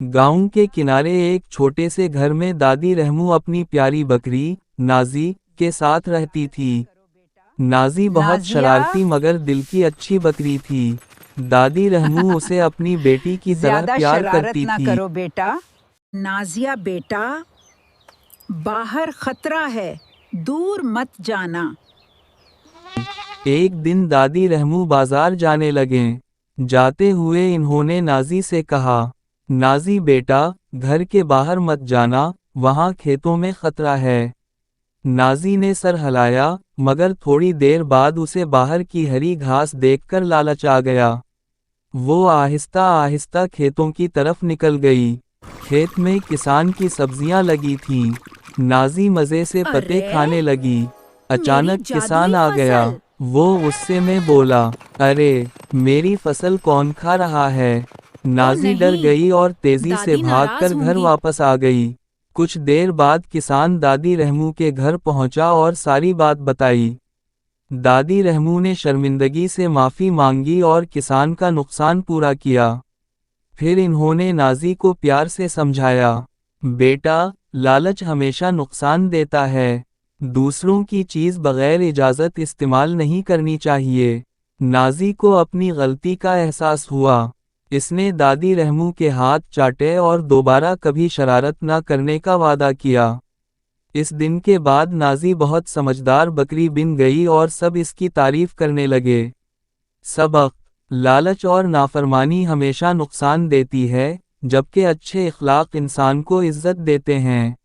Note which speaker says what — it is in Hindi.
Speaker 1: गांव के किनारे एक छोटे से घर में दादी रहमू अपनी प्यारी बकरी नाजी के साथ रहती थी। नाजी बहुत
Speaker 2: नाजिया,
Speaker 1: शरारती मगर दिल की अच्छी बकरी थी। दादी रहमू उसे अपनी बेटी की तरह
Speaker 2: ज्यादा
Speaker 1: प्यार
Speaker 2: शरारत
Speaker 1: करती
Speaker 2: ना
Speaker 1: थी।
Speaker 2: करो बेटा। नाजिया बेटा, बाहर खतरा है, दूर मत जाना।
Speaker 1: एक दिन दादी रहमू बाजार जाने लगे। जाते हुए इन्होंने नाजी से कहा, नाजी बेटा, घर के बाहर मत जाना, वहाँ खेतों में खतरा है। नाजी ने सर हिलाया, मगर थोड़ी देर बाद उसे बाहर की हरी घास देखकर लालच आ गया। वो आहिस्ता आहिस्ता खेतों की तरफ निकल गई। खेत में किसान की सब्जियां लगी थीं। नाजी मज़े से पत्ते
Speaker 2: अरे,
Speaker 1: खाने लगी।
Speaker 2: मेरी
Speaker 1: अचानक किसान
Speaker 2: जादुई
Speaker 1: आ गया।
Speaker 2: फसल।
Speaker 1: वो गुस्से में बोला, अरे, मेरी फसल कौन खा रहा है?
Speaker 2: ओ
Speaker 1: नाजी डर
Speaker 2: नहीं,
Speaker 1: गई और तेजी से
Speaker 2: दादी
Speaker 1: भागकर
Speaker 2: नाराज
Speaker 1: घर
Speaker 2: होंगी।
Speaker 1: वापस आ गई। कुछ देर बाद किसान दादी रहमू के घर पहुंचा और सारी बात बताई। दादी रहमू ने शर्मिंदगी से माफ़ी मांगी और किसान का नुकसान पूरा किया। फिर इन्होंने नाजी को प्यार से समझाया, बेटा, लालच हमेशा नुकसान देता है। दूसरों की चीज़ बगैर इजाज़त इस्तेमाल नहीं करनी चाहिए। नाजी को अपनी गलती का एहसास हुआ। इसने दादी रहमू के हाथ चाटे और दोबारा कभी शरारत न करने का वादा किया। इस दिन के बाद नाजी बहुत समझदार बकरी बन गई और सब इसकी तारीफ करने लगे। सबक: लालच और नाफरमानी हमेशा नुकसान देती है, जबकि अच्छे इखलाक इंसान को इज्जत देते हैं।